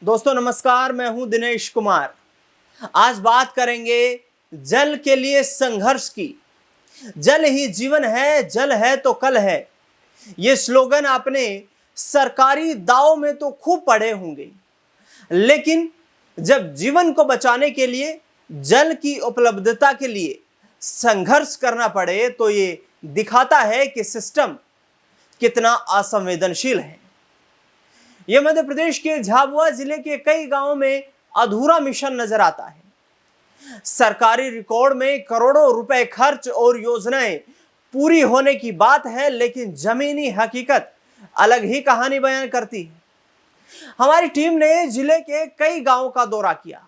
दोस्तों नमस्कार, मैं हूं दिनेश कुमार। आज बात करेंगे जल के लिए संघर्ष की। जल ही जीवन है, जल है तो कल है। ये स्लोगन आपने सरकारी दावों में तो खूब पढ़े होंगे, लेकिन जब जीवन को बचाने के लिए, जल की उपलब्धता के लिए संघर्ष करना पड़े तो ये दिखाता है कि सिस्टम कितना असंवेदनशील है। यह मध्य प्रदेश के झाबुआ जिले के कई गांवों में अधूरा मिशन नजर आता है। सरकारी रिकॉर्ड में करोड़ों रुपए खर्च और योजनाएं पूरी होने की बात है, लेकिन जमीनी हकीकत अलग ही कहानी बयान करती है। हमारी टीम ने जिले के कई गांवों का दौरा किया,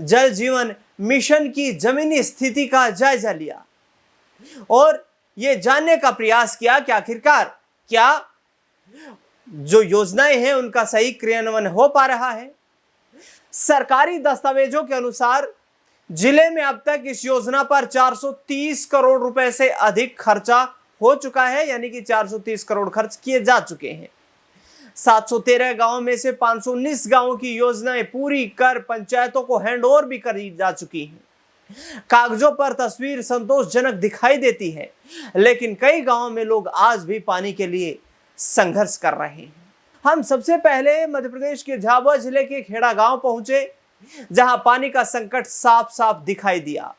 जल जीवन मिशन की जमीनी स्थिति का जायजा लिया और यह जानने का प्रयास किया कि आखिरकार क्या जो योजनाएं हैं उनका सही क्रियान्वयन हो पा रहा है। सरकारी दस्तावेजों के अनुसार जिले में अब तक इस योजना पर 430 करोड़ रुपए से अधिक खर्चा हो चुका है, यानी कि 430 करोड़ खर्च किए जा चुके हैं। 713 गांवों में से 519 गांवों की योजनाएं पूरी कर पंचायतों को हैंडओवर भी करी जा चुकी हैं। कागजों पर तस्वीर संतोषजनक दिखाई देती है, लेकिन कई गांवों में लोग आज भी पानी के लिए संघर्ष कर रहे हैं। हम सबसे पहले मध्य प्रदेश के झाबुआ जिले के खेड़ा गांव पहुंचे, जहां पानी का संकट साफ साफ दिखाई दिया।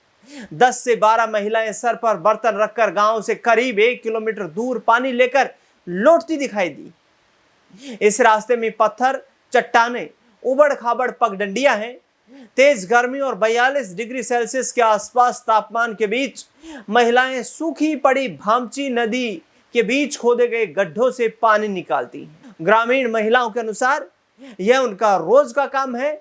10 से 12 महिलाएं सर पर बर्तन रखकर गांव से करीब 1 किलोमीटर दूर पानी लेकर लौटती दिखाई दी। इस रास्ते में पत्थर, चट्टाने, उबड़ खाबड़ पगडंडियां हैं। तेज गर्मी और 42 डिग्री सेल्सियस के आसपास तापमान के बीच महिलाएं सूखी पड़ी भामची नदी के बीच खोदे गए गड्ढों से पानी निकालती हैं। ग्रामीण महिलाओं के अनुसार यह उनका रोज का काम है।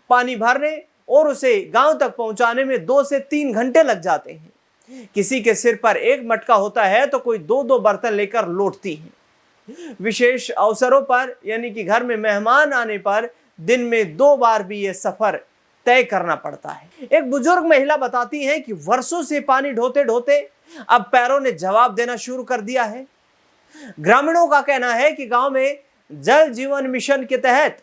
पानी भरने और उसे गांव तक पहुंचाने में 2 से 3 घंटे लग जाते हैं। किसी के सिर पर एक मटका होता है तो कोई 2-2 बर्तन लेकर लौटती है। विशेष अवसरों पर, यानी कि घर में मेहमान आने पर दिन में 2 बार भी यह सफर तय करना पड़ता है। एक बुजुर्ग महिला बताती हैं कि वर्षों से पानी ढोते ढोते अब पैरों ने जवाब देना शुरू कर दिया है। ग्रामीणों का कहना है कि गांव में जल जीवन मिशन के तहत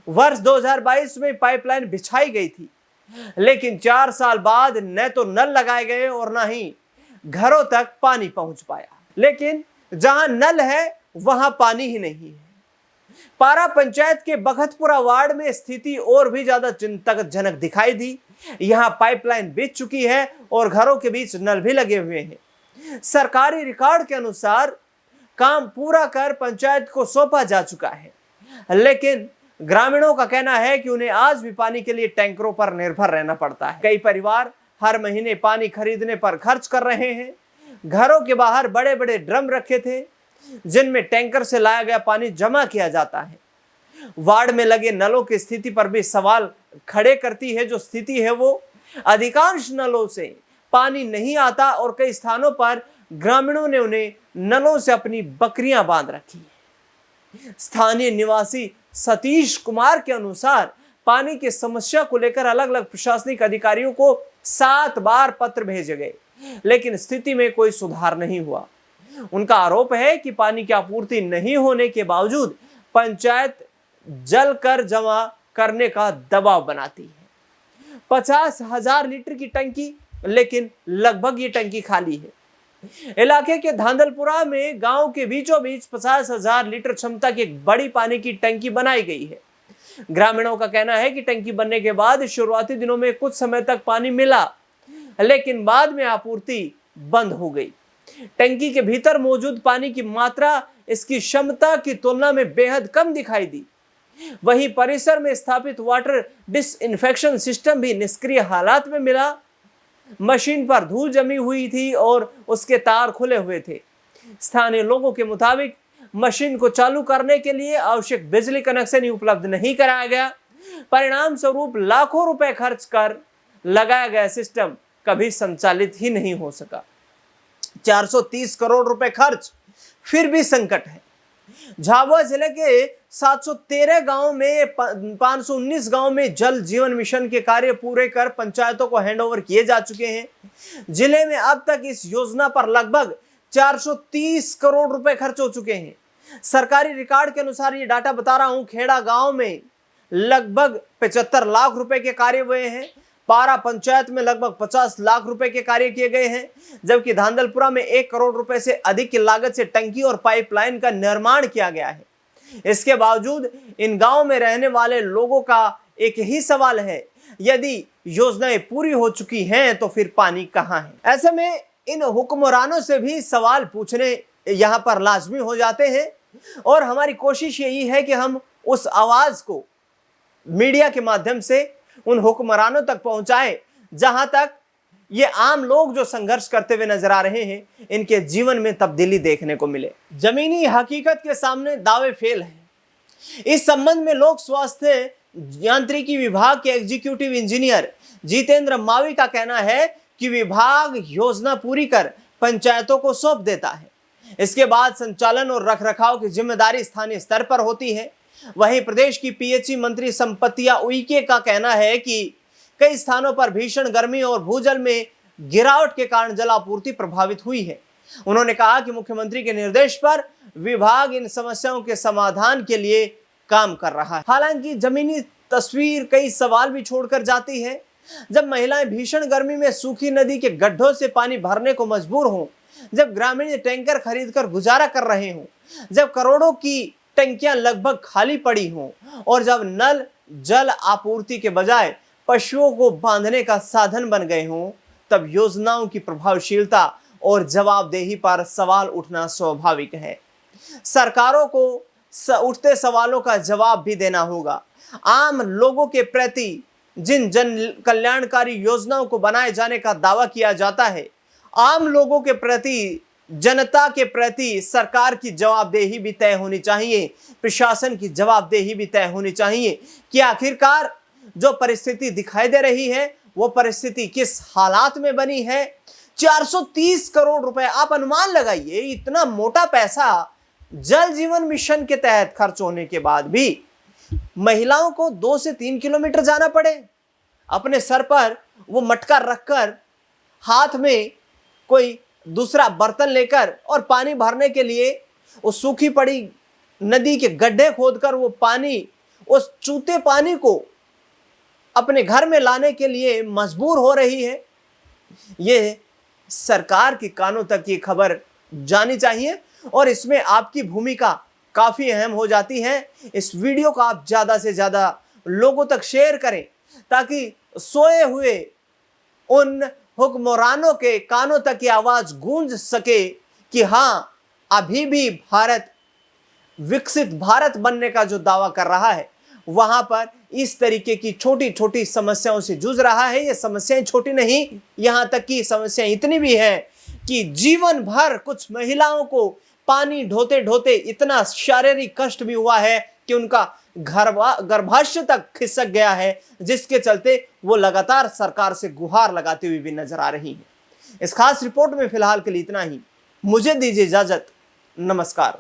वर्ष 2022 में पाइपलाइन बिछाई गई थी, लेकिन 4 साल बाद न तो नल लगाए गए और न ही घरों तक पानी पहुंच पाया। लेकिन जहां नल है वहां पानी ही नहीं है। पारा पंचायत के बखतपुरा वार्ड में स्थिति और भी ज्यादा चिंताजनक दिखाई दी। यहां पाइपलाइन बिछ चुकी है और घरों के बीच नल भी लगे हुए हैं। सरकारी रिकॉर्ड के अनुसार काम पूरा कर पंचायत को सौंपा जा चुका है, लेकिन ग्रामीणों का कहना है कि उन्हें आज भी पानी के लिए टैंकरों पर निर्भर रहना पड़ता है। कई परिवार हर महीने पानी खरीदने पर खर्च कर रहे हैं। घरों के बाहर बड़े बड़े ड्रम रखे थे, जिनमें टैंकर से लाया गया पानी जमा किया जाता है। वार्ड में लगे नलों की स्थिति पर भी सवाल खड़े करती है। जो स्थिति है वो अधिकांश नलों से पानी नहीं आता और कई स्थानों पर ग्रामीणों ने उन्हें नलों से अपनी बकरियां बांध रखी है। स्थानीय निवासी सतीश कुमार के अनुसार पानी की समस्या को लेकर अलग अलग प्रशासनिक अधिकारियों को 7 बार पत्र भेजे गए, लेकिन स्थिति में कोई सुधार नहीं हुआ। उनका आरोप है कि पानी की आपूर्ति नहीं होने के बावजूद पंचायत जल कर जमा करने का दबाव बनाती है। 50,000 लीटर की टंकी, लेकिन लगभग ये टंकी खाली है। इलाके के धांधलपुरा में गांव के बीचों बीच 50,000 लीटर क्षमता की एक बड़ी पानी की टंकी बनाई गई है। ग्रामीणों का कहना है कि टंकी बनने के बाद शुरुआती दिनों में कुछ समय तक पानी मिला, लेकिन बाद में आपूर्ति बंद हो गई। टंकी के भीतर मौजूद पानी की मात्रा इसकी क्षमता की तुलना में बेहद कम दिखाई दी। वहीं परिसर में स्थापित वाटर डिसइंफेक्शन सिस्टम भी निष्क्रिय हालात में मिला। मशीन पर धूल जमी हुई थी और उसके तार खुले हुए थे। स्थानीय लोगों के मुताबिक मशीन को चालू करने के लिए आवश्यक बिजली कनेक्शन ही उपलब्ध नहीं कराया गया। परिणाम स्वरूप लाखों रुपए खर्च कर लगाया गया सिस्टम कभी संचालित ही नहीं हो सका। 430 करोड़ रुपए खर्च, फिर भी संकट है। झाबुआ जिले के 713 गांव में 519 गांव में जल जीवन मिशन के कार्य पूरे कर पंचायतों को हैंडओवर किए जा चुके हैं। जिले में अब तक इस योजना पर लगभग 430 करोड़ रुपए खर्च हो चुके हैं। सरकारी रिकॉर्ड के अनुसार ये डाटा बता रहा हूं, खेड़ा गांव में लगभग 75 लाख रुपए के कार्य हुए हैं। पारा पंचायत में लगभग 50 लाख रुपए के कार्य किए गए हैं, जबकि धांधलपुरा में 1 करोड़ रुपए से अधिक की लागत से टंकी और पाइपलाइन का निर्माण किया गया है। इसके बावजूद इन गांवों में रहने वाले लोगों का एक ही सवाल है, यदि योजनाएं पूरी हो चुकी हैं तो फिर पानी कहां है। ऐसे में इन हुक्मरानों से भी सवाल पूछने यहां पर लाजमी हो जाते हैं और हमारी कोशिश यही है कि हम उस आवाज को मीडिया के माध्यम से उन हुक्मरानों तक पहुंचाएं, जहां तक ये आम लोग जो संघर्ष करते हुए नजर आ रहे हैं, इनके जीवन में तब्दीली देखने को मिले। जमीनी हकीकत के सामने दावे फेल हैं। इस संबंध में लोक स्वास्थ्य यांत्रिकी विभाग के एग्जीक्यूटिव इंजीनियर जितेंद्र मावी का कहना है कि विभाग योजना पूरी कर पंचायतों को सौंप देता है। इसके बाद संचालन और रखरखाव की जिम्मेदारी स्थानीय स्तर पर होती है। वहीं प्रदेश की पीएचई मंत्री संपतिया उइके का कहना है कि कई स्थानों पर भीषण गर्मी और भूजल में गिरावट के कारण जलापूर्ति प्रभावित हुई है। उन्होंने कहा कि मुख्यमंत्री के निर्देश पर विभाग इन समस्याओं के समाधान के लिए काम कर रहा है। हालांकि जमीनी तस्वीर कई सवाल भी छोड़कर जाती है। जब महिलाएं भीषण गर्मी में सूखी नदी के गड्ढों से पानी भरने को मजबूर हों, जब ग्रामीण टैंकर खरीदकर गुजारा कर रहे हों, जब करोड़ों की टंकियां लगभग खाली पड़ी हों और जब नल जल आपूर्ति के बजाय पशुओं को बांधने का साधन बन गए हों, तब योजनाओं की प्रभावशीलता और जवाबदेही पर सवाल उठना स्वाभाविक है। सरकारों को उठते सवालों का जवाब भी देना होगा। आम लोगों के प्रति जिन जन कल्याणकारी योजनाओं को बनाए जाने का दावा किया जाता है, आम लोगों के प्रति, जनता के प्रति सरकार की जवाबदेही भी तय होनी चाहिए, प्रशासन की जवाबदेही भी तय होनी चाहिए कि आखिरकार जो परिस्थिति दिखाई दे रही है वो परिस्थिति किस हालात में बनी है। 430 करोड़ रुपए, आप अनुमान लगाइए, इतना मोटा पैसा जल जीवन मिशन के तहत खर्च होने के बाद भी महिलाओं को 2 से 3 किलोमीटर जाना पड़े, अपने सर पर वो मटका रखकर, हाथ में कोई दूसरा बर्तन लेकर और पानी भरने के लिए उस सूखी पड़ी नदी के गड्ढे खोदकर वो पानी, उस चूते पानी को अपने घर में लाने के लिए मजबूर हो रही है। ये सरकार के कानों तक ये खबर जानी चाहिए और इसमें आपकी भूमिका काफी अहम हो जाती है। इस वीडियो को आप ज्यादा से ज्यादा लोगों तक शेयर करें ताकि सोए हुए उन हुक्मरानों के कानों तक ये आवाज गूंज सके कि हां, अभी भी भारत विकसित भारत बनने का जो दावा कर रहा है, वहां पर इस तरीके की छोटी छोटी समस्याओं से जूझ रहा है। ये समस्याएं छोटी नहीं, यहां तक कि समस्याएं इतनी भी हैं कि जीवन भर कुछ महिलाओं को पानी ढोते ढोते इतना शारीरिक कष्ट भी हुआ है कि उनका गर्भाशय तक खिसक गया है, जिसके चलते वो लगातार सरकार से गुहार लगाते हुए भी नजर आ रही है। इस खास रिपोर्ट में फिलहाल के लिए इतना ही। मुझे दीजिए इजाजत। नमस्कार।